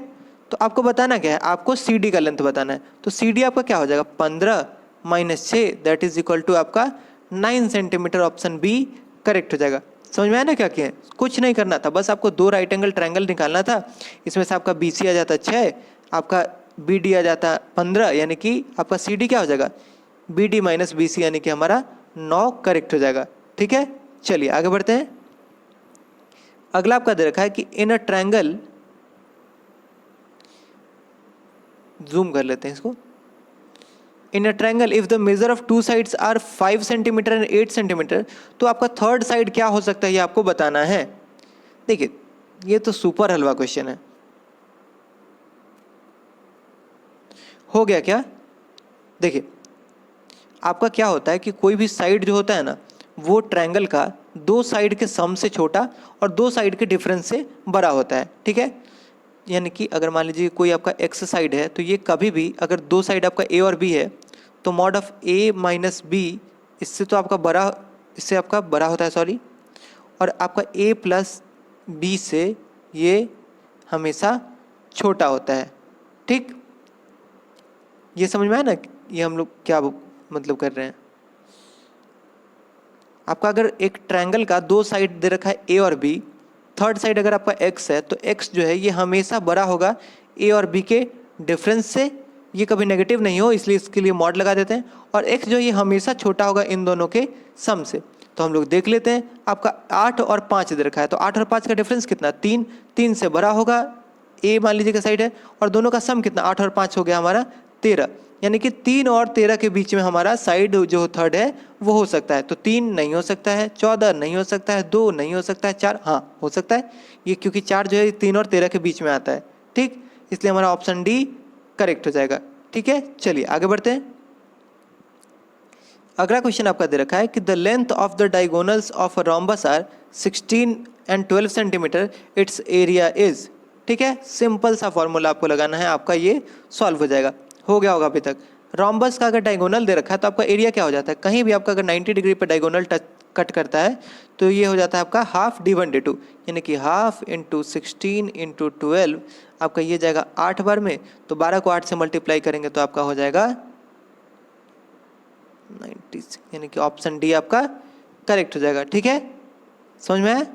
तो आपको बताना क्या है, आपको CD का लेंथ बताना है, तो CD आपका क्या हो जाएगा 15 minus 6 that is equal to आपका 9 सेंटीमीटर, ऑप्शन B करेक्ट हो जाएगा। समझ में आया ना क्या किया है, कुछ नहीं करना था, बस आपको दो राइट एंगल ट्रायंगल निकालना था, इसमें से आपका BC आ जाता 6, आपका BD आ जाता 15, यानी कि आपका CD क्या हो जाएगा, BD माइनस BC, यानी कि हमारा 9 करेक्ट हो जाएगा। ठीक है, चलिए आगे बढ़ते हैं। अगला आपका दे रखा है कि इन अ ट्रायंगल, जूम कर लेते हैं इसको। In a triangle if the measure of two sides are 5 centimetre and 8 centimetre, तो आपका थर्ड साइड क्या हो सकता है ये आपको बताना है। देखिए ये तो सुपर हलवा क्वेश्चन है। हो गया क्या? देखिए आपका क्या होता है कि कोई भी साइड जो होता है ना, वो ट्रायंगल का दो साइड के सम से छोटा और दो साइड के डिफरेंस से बड़ा होता है। ठीक है, यानी कि अगर मान लीजिए कोई आपका एक्स साइड है, तो ये कभी भी अगर दो साइड आपका ए और बी है, तो mod of A minus B इससे तो आपका बड़ा, इससे आपका बड़ा होता है सॉरी, और आपका ए प्लस बी से ये हमेशा छोटा होता है। ठीक, ये समझ में आया ना ये हम लोग क्या मतलब कर रहे हैं। आपका अगर एक ट्रायंगल का दो साइड दे रखा है ए और बी, थर्ड साइड अगर आपका एक्स है, तो एक्स जो है ये हमेशा बड़ा होगा ए और बी के डिफरेंस से, ये कभी नेगेटिव नहीं हो, इसलिए इसके लिए मॉड लगा देते हैं। और एक्स जो है ये हमेशा छोटा होगा इन दोनों के सम से। तो हम लोग देख लेते हैं, आपका 8 और 5 दे रखा है, तो 8 और 5 का डिफरेंस कितना, 3, 3 से बड़ा होगा ए मान लीजिए का साइड है, और दोनों का सम कितना, 8 और 5 हो गया हमारा 13, यानी कि 3 और 13 के बीच में हमारा साइड जो थर्ड है वो हो सकता है। तो 3 नहीं हो सकता है, 14 नहीं हो सकता है, 2 नहीं हो सकता है, 4 हाँ हो सकता है ये, क्योंकि 4 जो है 3 और 13 के बीच में आता है। ठीक, इसलिए हमारा ऑप्शन डी करेक्ट हो जाएगा। ठीक है, चलिए आगे बढ़ते हैं। अगला क्वेश्चन आपका दे रखा है कि the length of the diagonals of a rhombus are 16 and 12 centimetre, its area is. ठीक है, सिंपल सा फॉर्मूला आपको लगाना है, आपका ये सॉल्व हो जाएगा। हो गया होगा अभी तक। रोम्बस का अगर डायगोनल दे रखा है तो आपका एरिया क्या हो जाता है, कहीं भी आपका अगर 90 डिग्री पर डायगोनल कट करता है तो ये हो जाता है आपका हाफ D1 D2, यानी कि हाफ इंटू 16 इंटू 12, आपका ये जाएगा 8 बार में, तो 12 को 8 से मल्टीप्लाई करेंगे तो आपका हो जाएगा 96, यानी कि ऑप्शन डी आपका करेक्ट हो जाएगा। ठीक है, समझ में आया?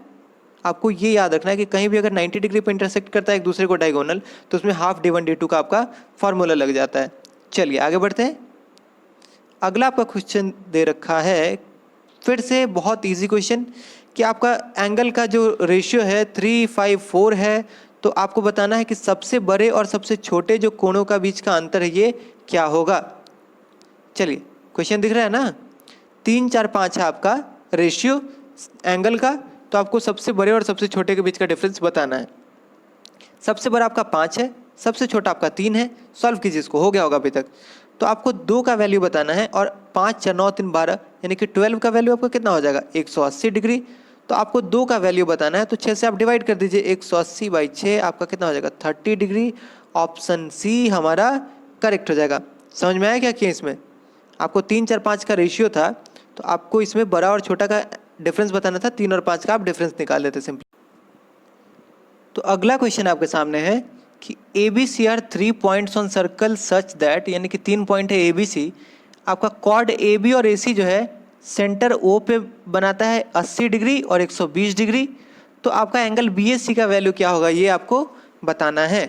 आपको ये याद रखना है कि कहीं भी अगर 90 डिग्री पर इंटरसेक्ट करता है एक दूसरे को डायगोनल, तो उसमें हाफ D1 D2 का आपका फॉर्मूला लग जाता है। चलिए आगे बढ़ते हैं। अगला आपका क्वेश्चन दे रखा है, फिर से बहुत इजी क्वेश्चन, कि आपका एंगल का जो रेशियो है 3, 5, 4 है, तो आपको बताना है कि सबसे बड़े और सबसे छोटे जो कोणों का बीच का अंतर है ये क्या होगा। चलिए क्वेश्चन दिख रहा है ना, 3, 4, 5 है आपका रेशियो एंगल का, तो आपको सबसे बड़े और सबसे छोटे के बीच का डिफरेंस बताना है। सबसे बड़ा आपका 5 है, सबसे छोटा आपका 3 है। सॉल्व कीजिए इसको, हो गया होगा अभी तक। तो आपको 2 का वैल्यू बताना है, और 5, 4, 9, 3, 12, यानी कि 12 का वैल्यू आपका कितना हो जाएगा 180 डिग्री। तो आपको 2 का वैल्यू बताना है, तो 6 से आप डिवाइड कर दीजिए, 180 बाई 6 आपका कितना हो जाएगा 30 डिग्री। ऑप्शन सी हमारा करेक्ट हो जाएगा। समझ में आया क्या कि इसमें आपको 3, 4, 5 का रेशियो था, तो आपको इसमें बड़ा और छोटा का डिफरेंस बताना था, 3 और 5 का आप डिफरेंस निकाल लेते सिंपली। तो अगला क्वेश्चन आपके सामने है कि A B C are 3 points on circle such that, यानी कि 3 पॉइंट है ए बी सी, आपका कॉर्ड ए बी और ए सी जो है सेंटर ओ पे बनाता है 80 डिग्री और 120 डिग्री। तो आपका एंगल बी एस सी का वैल्यू क्या होगा ये आपको बताना है।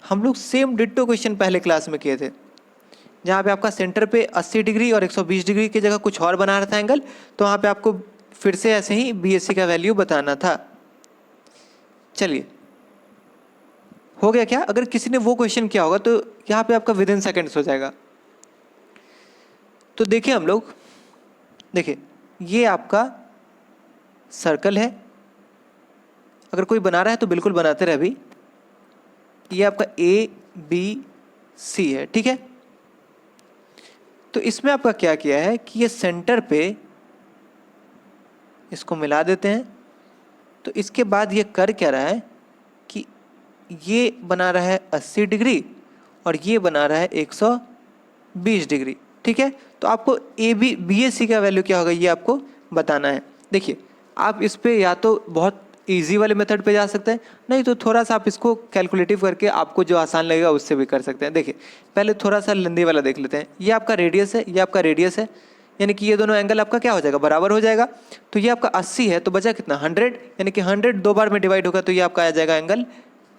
हम लोग सेम डिट्टो क्वेश्चन पहले क्लास में किए थे, जहाँ पे आपका सेंटर पे 80 डिग्री और 120 डिग्री की जगह कुछ और बना रहा था एंगल, तो वहाँ पे आपको फिर से ऐसे ही बी एस सी का वैल्यू बताना था। चलिए हो गया क्या? अगर किसी ने वो क्वेश्चन किया होगा तो यहाँ पे आपका विद इन सेकेंड्स हो जाएगा। तो देखिए हम लोग, देखिए ये आपका सर्कल है, अगर कोई बना रहा है तो बिल्कुल बनाते रहे। अभी ये आपका ए बी सी है, ठीक है। तो इसमें आपका क्या किया है कि ये सेंटर पे इसको मिला देते हैं, तो इसके बाद ये कर क्या रहा है कि ये बना रहा है 80 डिग्री और ये बना रहा है 120 डिग्री, ठीक है। तो आपको A B B S C का वैल्यू क्या होगा ये आपको बताना है। देखिए आप इस पे या तो बहुत इजी वाले मेथड पे जा सकते हैं, नहीं तो थोड़ा सा आप इसको कैलकुलेटिव करके आपको जो आसान लगेगा उससे भी कर सकते हैं। देखिए पहले थोड़ा सा लेंदी वाला देख लेते हैं। ये आपका रेडियस है, ये आपका रेडियस है, यानी कि ये दोनों एंगल आपका क्या हो जाएगा, बराबर हो जाएगा। तो ये आपका 80 है, तो बचा कितना 100, यानी कि 100 दो बार में डिवाइड होगा तो ये आपका आ जाएगा एंगल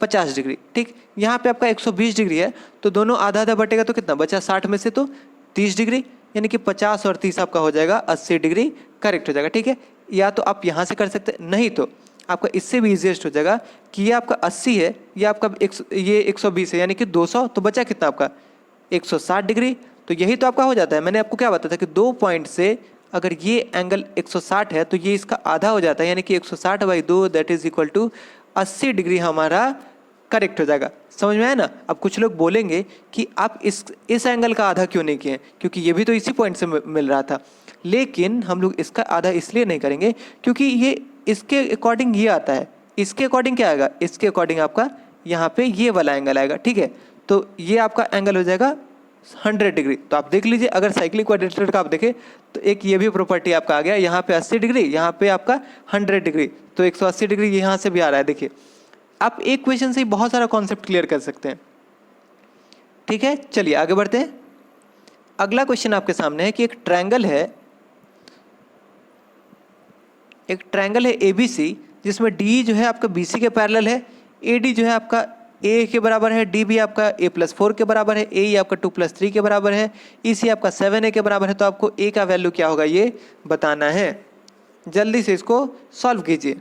50 डिग्री, ठीक। यहाँ पे आपका 120 डिग्री है, तो दोनों आधा आधा बटेगा तो कितना बचा, 60 में से तो 30 डिग्री, यानी कि 50 और 30 आपका हो जाएगा 80 डिग्री करेक्ट हो जाएगा। ठीक है, या तो आप यहाँ से कर सकते हैं, नहीं तो आपका इससे भी इजीएस्ट हो जाएगा कि ये आपका 80 है, ये आपका ये 120 है, यानी कि 200, तो बचा कितना आपका 160 डिग्री। तो यही तो आपका हो जाता है। मैंने आपको क्या बताया था कि 2 पॉइंट से अगर ये एंगल 160 है तो ये इसका आधा हो जाता है, यानी कि 160/2 that is equal to 80 degree हमारा करेक्ट हो जाएगा। समझ में आया ना। अब कुछ लोग बोलेंगे कि आप इस एंगल का आधा क्यों नहीं किए, क्योंकि ये भी तो इसी पॉइंट से मिल रहा था। लेकिन हम लोग इसका आधा इसलिए नहीं करेंगे क्योंकि ये इसके अकॉर्डिंग ये आता है, इसके अकॉर्डिंग क्या आएगा, इसके अकॉर्डिंग आपका यहाँ पे ये वाला एंगल आएगा। ठीक है, तो ये आपका एंगल हो जाएगा 100 डिग्री। तो आप देख लीजिए, अगर साइक्लिक क्वाड्रिलेटरल का आप देखें तो एक ये भी प्रॉपर्टी आपका आ गया, यहाँ पे 80 डिग्री, यहाँ पे आपका 100 डिग्री, तो 180 डिग्री यहाँ से भी आ रहा है। देखिए, आप एक क्वेश्चन से ही बहुत सारा कॉन्सेप्ट क्लियर कर सकते हैं। ठीक है, चलिए आगे बढ़ते हैं। अगला क्वेश्चन आपके सामने है कि एक ट्रायंगल है ABC, जिसमें D जो है आपका BC के पैरेलल है, AD जो है आपका A के बराबर है, DB आपका A+4 के बराबर है, AE आपका 2+3 के बराबर है, EC आपका 7A के बराबर है। तो आपको A का वैल्यू क्या होगा ये बताना है। जल्दी से इसको सॉल्व कीजिए।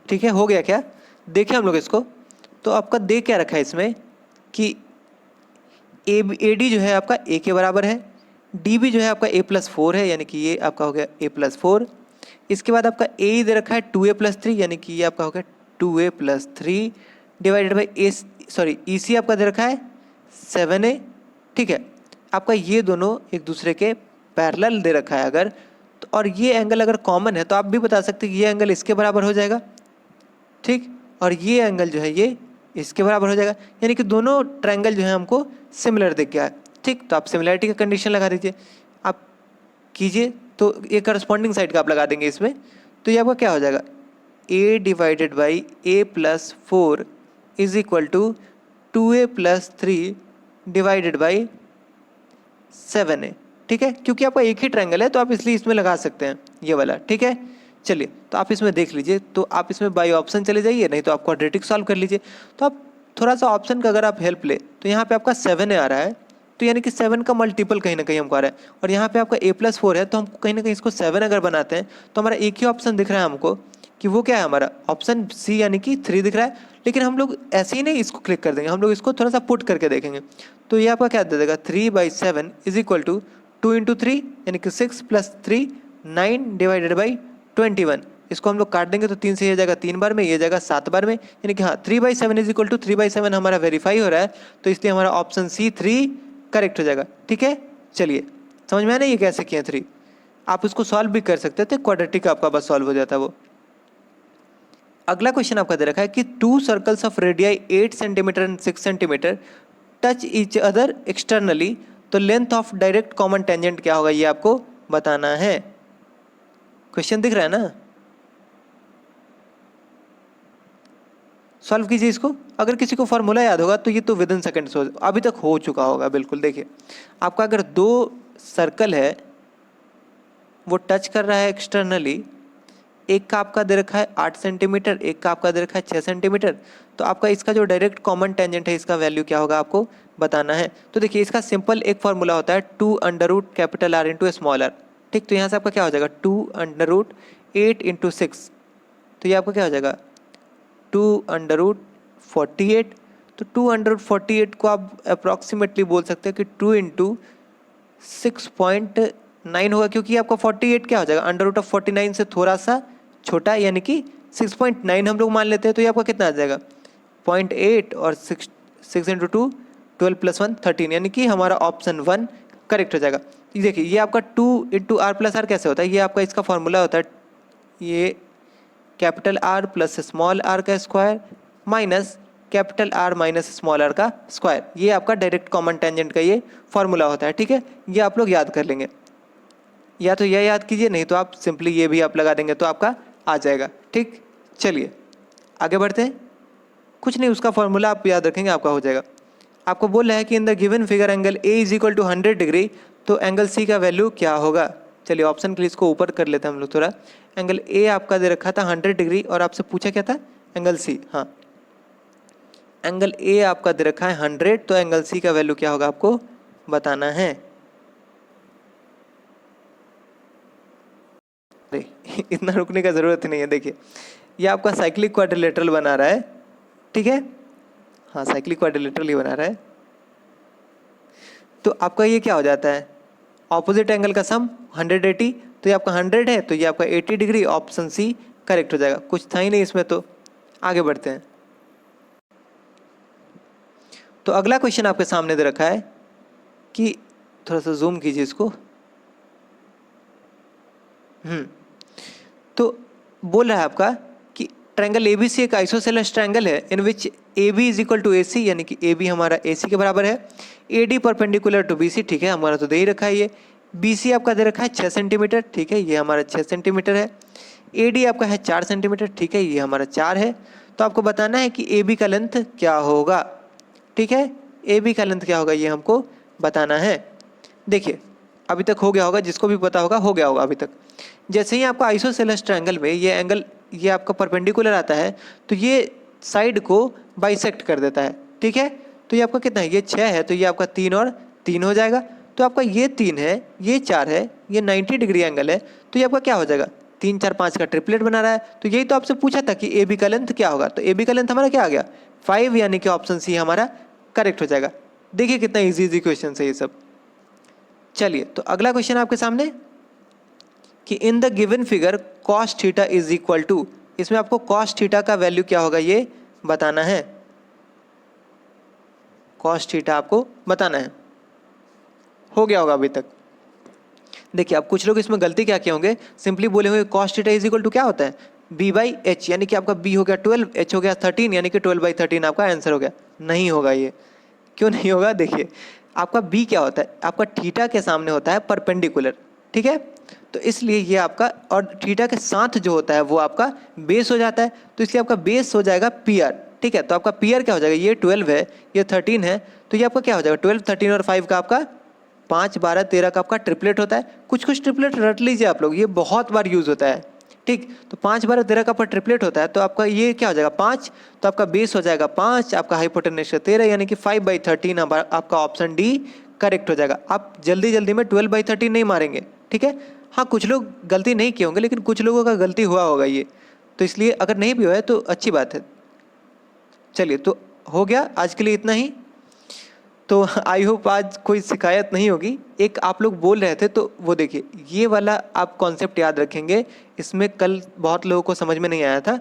ठीक है, हो गया क्या? देखें हम लोग इसको, तो आपका दे क्या रखा है इसमें कि AD जो है आपका A के बराबर है, DB जो है आपका A+4 है, यानी कि ये आपका हो गया A+4। इसके बाद आपका AE दे रखा है 2A+3, यानी कि ये आपका हो गया 2A+3 डिवाइडेड बाई EC आपका दे रखा है 7A। ठीक है, आपका ये दोनों एक दूसरे के पैरेलल दे रखा है अगर तो, और ये एंगल अगर कॉमन है तो आप भी बता सकते हैं कि ये एंगल इसके बराबर हो जाएगा। ठीक, और ये एंगल जो है ये इसके बराबर हो जाएगा, यानी कि दोनों ट्रायंगल जो है हमको सिमिलर दिख गया है। ठीक, तो आप सिमिलरिटी का कंडीशन लगा दीजिए, आप कीजिए, तो ये करस्पॉन्डिंग साइड का आप लगा देंगे इसमें। तो ये आपका क्या हो जाएगा, A/A+4 is equal to 2A+3 divided by 7A। ठीक है, क्योंकि आपका एक ही ट्रायंगल है तो आप इसलिए इसमें लगा सकते हैं ये वाला। ठीक है, चलिए, तो आप इसमें देख लीजिए, तो आप इसमें बाई ऑप्शन चले जाइए, नहीं तो आप क्वाड्रेटिक सॉल्व कर लीजिए। तो आप थोड़ा सा ऑप्शन का अगर आप हेल्प ले तो यहाँ पे आपका 7A आ रहा है, तो यानी कि 7 का मल्टीपल कहीं ना कहीं हमको आ रहा है, और यहाँ पे आपका A+4 है, तो हम कहीं ना कहीं इसको 7 अगर बनाते हैं तो हमारा एक ही ऑप्शन दिख रहा है हमको कि वो क्या है, हमारा ऑप्शन C यानी कि 3 दिख रहा है। लेकिन हम लोग ऐसे ही नहीं इसको क्लिक कर देंगे, हम लोग इसको थोड़ा सा पुट करके देखेंगे। तो ये आपका क्या दे देगा, 3/7 इज इक्वल टू 2 × 3 यानी कि 6 + 3 9 डिवाइडेड बाई 21। इसको हम लोग काट देंगे तो 3 से ये जाएगा 3 बार में, ये जाएगा 7 बार में, यानी कि हाँ 3/7 इज इक्वल टू 3/7 हमारा वेरीफाई हो रहा है, तो इसलिए हमारा ऑप्शन C 3 करेक्ट हो जाएगा। ठीक है, चलिए, समझ में आया ना ये कैसे किए 3। आप उसको सॉल्व भी कर सकते थे, क्वाड्रेटिक आपका बस सॉल्व हो जाता है वो। अगला क्वेश्चन आपका दे रखा है कि 2 circles of radii 8 centimetre and 6 centimetre touch each other externally, तो length of direct common tangent क्या होगा ये आपको बताना है। क्वेश्चन दिख रहा है ना, सॉल्व कीजिए इसको। अगर किसी को फॉर्मूला याद होगा तो ये तो विद इन सेकेंड्स अभी तक हो चुका होगा बिल्कुल। देखिए, आपका अगर 2 सर्कल है वो टच कर रहा है एक्सटर्नली, एक का आपका दे रखा है 8 सेंटीमीटर, एक का आपका दे रखा है 6 सेंटीमीटर, तो आपका इसका जो डायरेक्ट कॉमन टेंजेंट है इसका वैल्यू क्या होगा आपको बताना है। तो देखिए, इसका सिंपल एक फॉर्मूला होता है 2√R × स्मॉल r। ठीक, तो यहाँ से आपका क्या हो जाएगा 2√8 × 6, तो ये आपका क्या हो जाएगा 2√48। तो 248 को आप अप्रॉक्सीमेटली बोल सकते हैं कि 2 × 6.9 होगा, क्योंकि आपका 48 क्या हो जाएगा √49 से थोड़ा सा छोटा, यानी कि 6.9 हम लोग मान लेते हैं। तो ये आपका कितना आ जाएगा 0.8 और 6 × 2 12 + 1 13, यानी कि हमारा ऑप्शन 1 करेक्ट हो जाएगा। ये देखिए, ये आपका 2 × R+R कैसे होता है, ये आपका इसका फॉर्मूला होता है, ये capital R plus small r का square minus capital R minus small r का स्क्वायर। ये आपका डायरेक्ट कॉमन टेंजेंट का ये फॉर्मूला होता है, ठीक है। ये आप लोग याद कर लेंगे, या तो यह याद कीजिए, नहीं तो आप सिंपली ये भी आप लगा देंगे तो आपका आ जाएगा, ठीक। चलिए आगे बढ़ते हैं। कुछ नहीं, उसका फॉर्मूला आप याद रखेंगे, आपका हो जाएगा। आपको बोल रहा है कि in the given figure angle A is equal to 100 degree, तो एंगल सी का वैल्यू क्या होगा। चलिए ऑप्शन के लिए इसको ऊपर कर लेते हैं हम लोग थोड़ा। एंगल ए आपका दे रखा था 100 डिग्री और आपसे पूछा क्या था, एंगल सी। हाँ, एंगल ए आपका दे रखा है 100, तो एंगल सी का वैल्यू क्या होगा आपको बताना है। इतना रुकने का जरूरत नहीं है। देखिए ये आपका साइक्लिक क्वाड्रिलेटरल बना रहा है, ठीक है। हाँ, साइक्लिक क्वाड्रिलेटरल ही बना रहा है। तो आपका ये क्या हो जाता है, ऑपोजिट एंगल का सम 180, तो ये आपका 100 है, तो ये आपका 80 डिग्री, ऑप्शन सी करेक्ट हो जाएगा। कुछ था ही नहीं इसमें, तो आगे बढ़ते हैं। तो अगला क्वेश्चन आपके सामने दे रखा है कि थोड़ा सा जूम कीजिए इसको। तो बोल रहा है आपका कि ट्रायंगल एबीसी एक आइसोसेलेस ट्रायंगल है in which AB is equal to AC, यानी कि AB हमारा AC के बराबर है, AD परपेंडिकुलर टू BC, ठीक है, हमारा तो दे ही रखा है ये। BC आपका दे रखा है 6 सेंटीमीटर, ठीक है, ये हमारा 6 सेंटीमीटर है। AD आपका है 4 सेंटीमीटर, ठीक है, ये हमारा 4 है। तो आपको बताना है कि AB का लेंथ क्या होगा, ठीक है। AB का लेंथ क्या होगा ये हमको बताना है। देखिए अभी तक हो गया होगा, जिसको भी पता होगा हो गया होगा अभी तक। जैसे ही आपका आइसोसेलेस ट्रायंगल में ये एंगल ये आपका परपेंडिकुलर आता है, तो ये साइड को बाइसेक्ट कर देता है, ठीक है। तो ये आपका कितना है, ये 6 है, तो ये आपका 3 और 3 हो जाएगा। तो आपका ये 3 है, ये 4 है, ये 90 डिग्री एंगल है, तो ये आपका क्या हो जाएगा, 3 4 5 का ट्रिपलेट बना रहा है। तो यही तो आपसे पूछा था कि AB का लेंथ क्या होगा, तो AB का लेंथ हमारा क्या आ गया 5, यानी कि ऑप्शन सी हमारा करेक्ट हो जाएगा। देखिए कितना इजी क्वेश्चन है ये सब। चलिए तो अगला क्वेश्चन आपके सामने कि in the given figure cos theta is equal to, इसमें आपको cos थीटा का वैल्यू क्या होगा ये बताना है। cos थीटा आपको बताना है, हो गया होगा अभी तक। देखिए अब कुछ लोग इसमें गलती क्या किए होंगे, सिंपली बोले हुए cos theta is equal to क्या होता है B/H, यानी कि आपका B हो गया 12, H हो गया 13, यानी कि 12/13 आपका आंसर हो गया। नहीं होगा ये, क्यों नहीं होगा, देखिए आपका B क्या होता है, आपका थीटा के सामने होता है परपेंडिकुलर, ठीक है। तो इसलिए ये आपका, और थीटा के साथ जो होता है वो आपका बेस हो जाता है, तो इसलिए आपका बेस हो जाएगा PR, ठीक है। तो आपका PR क्या हो जाएगा, ये 12 है, ये 13 है, तो ये आपका क्या हो जाएगा 12 13 और 5 का आपका 5 12 13 का आपका ट्रिपलेट होता है। कुछ कुछ ट्रिपलेट रट लीजिए आप लोग, ये बहुत बार यूज होता है, ठीक। तो 5 12 13 का आपका ट्रिपलेट होता है, तो आपका ये क्या हो जाएगा 5, तो आपका बेस हो जाएगा 5, आपका हाइपोटेन्यूज 13, यानी कि 5/13 आपका ऑप्शन डी करेक्ट हो जाएगा। आप जल्दी जल्दी में 12/13 नहीं मारेंगे, ठीक है। हाँ कुछ लोग गलती नहीं किए होंगे, लेकिन कुछ लोगों का गलती हुआ होगा ये, तो इसलिए अगर नहीं भी हुआ है तो अच्छी बात है। चलिए तो हो गया आज के लिए इतना ही। तो आई होप आज कोई शिकायत नहीं होगी। एक आप लोग बोल रहे थे, तो वो देखिए ये वाला आप कॉन्सेप्ट याद रखेंगे, इसमें कल बहुत लोगों को समझ में नहीं आया था।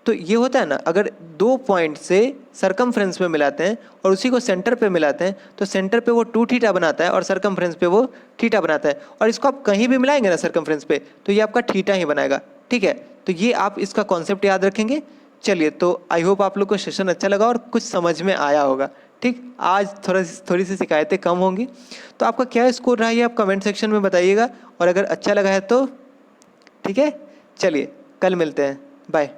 तो ये होता है ना, अगर 2 पॉइंट से सरकमफ्रेंस पे मिलाते हैं और उसी को सेंटर पे मिलाते हैं, तो सेंटर पे वो 2 थीटा बनाता है और सरकमफ्रेंस पे वो थीटा बनाता है, और इसको आप कहीं भी मिलाएंगे ना सरकमफ्रेंस पे, तो ये आपका थीटा ही बनाएगा, ठीक है। तो ये आप इसका कॉन्सेप्ट याद रखेंगे। चलिए तो आई होप आप लोग को सेशन अच्छा लगा और कुछ समझ में आया होगा, ठीक। आज थोड़ी सी शिकायतें कम होंगी। तो आपका क्या स्कोर रहा है ये आप कमेंट सेक्शन में बताइएगा, और अगर अच्छा लगा है तो ठीक है। चलिए कल मिलते हैं, बाय।